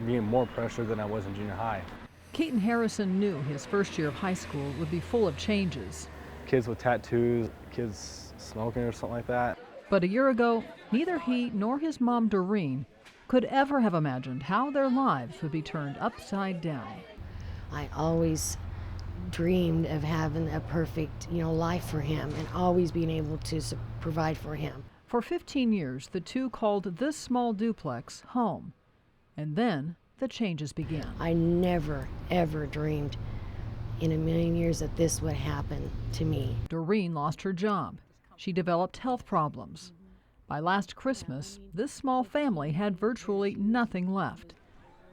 being more pressure than I was in junior high. Keaton Harrison knew his first year of high school would be full of changes. Kids with tattoos, kids smoking or something like that. But a year ago, neither he nor his mom, Doreen, could ever have imagined how their lives would be turned upside down. I always dreamed of having a perfect, life for him and always being able to provide for him. For 15 years, the two called this small duplex home. And then the changes began. I never, ever dreamed in a million years that this would happen to me. Doreen lost her job. She developed health problems. By last Christmas, this small family had virtually nothing left.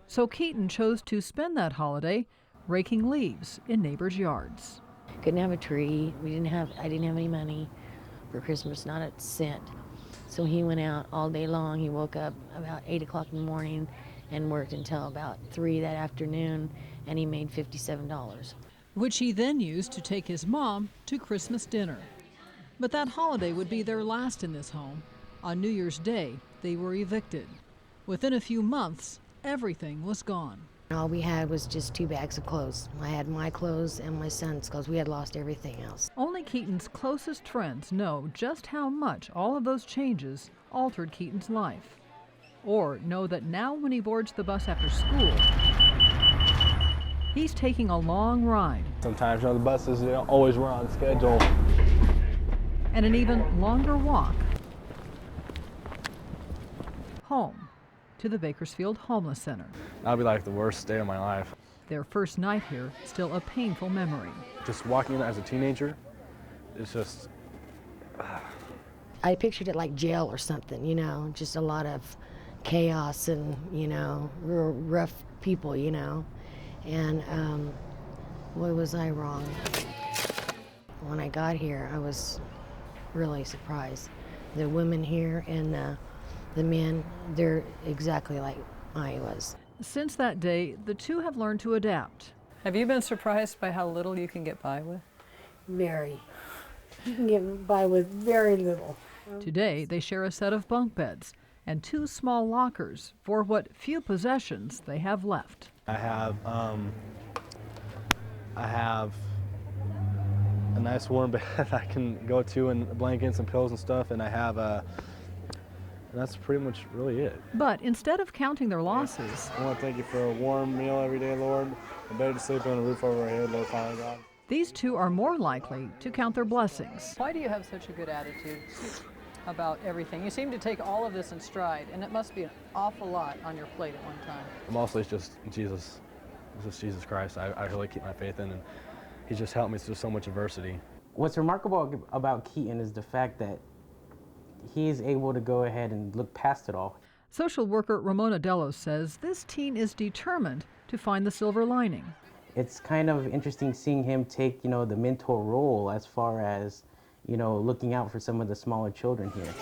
So Keaton chose to spend that holiday raking leaves in neighbors' yards. Couldn't have a tree. I didn't have any money for Christmas, not a cent. So he went out all day long. He woke up about 8 o'clock in the morning and worked until about 3 that afternoon, and he made $57. Which he then used to take his mom to Christmas dinner. But that holiday would be their last in this home. On New Year's Day, they were evicted. Within a few months, everything was gone. All we had was just 2 bags of clothes. I had my clothes and my son's clothes. We had lost everything else. Only Keaton's closest friends know just how much all of those changes altered Keaton's life. Or know that now when he boards the bus after school, he's taking a long ride. Sometimes, the buses, they don't always run on schedule. And an even longer walk home to the Bakersfield Homeless Center. That'll be like the worst day of my life. Their first night here, still a painful memory. Just walking in as a teenager, it's just... I pictured it like jail or something, just a lot of chaos and, real rough people, And boy, was I wrong. When I got here, I was really surprised. The women here and the men, they're exactly like I was. Since that day, the two have learned to adapt. Have you been surprised by how little you can get by with? Very. You can get by with very little. Today, they share a set of bunk beds and 2 small lockers for what few possessions they have left. I have a nice warm bed I can go to, and blankets and pillows and stuff, and I have and that's pretty much really it. But instead of counting their losses, I want to thank you for a warm meal every day, Lord, a bed to sleep on, a roof over our head, Lord, Father God. these two are more likely to count their blessings. Why do you have such a good attitude about everything? You seem to take all of this in stride, and it must be an awful lot on your plate at one time. Mostly it's just Jesus. It's just Jesus Christ. I really keep my faith in, and He's just helped me through so much adversity. What's remarkable about Keaton is the fact that he is able to go ahead and look past it all. Social worker Ramona Delos says this teen is determined to find the silver lining. It's kind of interesting seeing him take, the mentor role as far as, looking out for some of the smaller children here.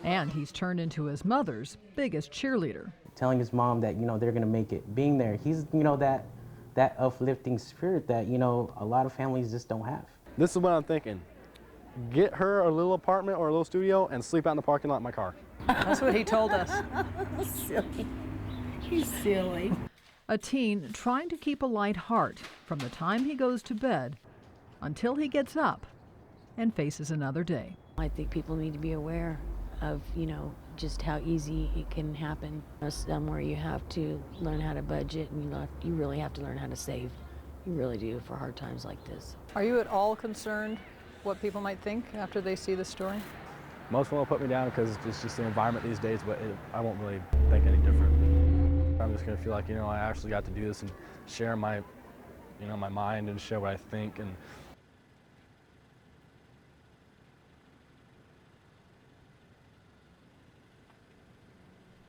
And he's turned into his mother's biggest cheerleader. Telling his mom that, they're going to make it. Being there, he's, that uplifting spirit that, a lot of families just don't have. This is what I'm thinking. Get her a little apartment or a little studio and sleep out in the parking lot in my car. That's what he told us. Silly. He's silly. A teen trying to keep a light heart from the time he goes to bed until he gets up and faces another day. I think people need to be aware of, just how easy it can happen. Somewhere you have to learn how to budget, and you really have to learn how to save. You really do for hard times like this. Are you at all concerned what people might think after they see the story? Most will put me down because it's just the environment these days, but I won't really think any different. I'm just going to feel like, I actually got to do this and share my, my mind and share what I think, and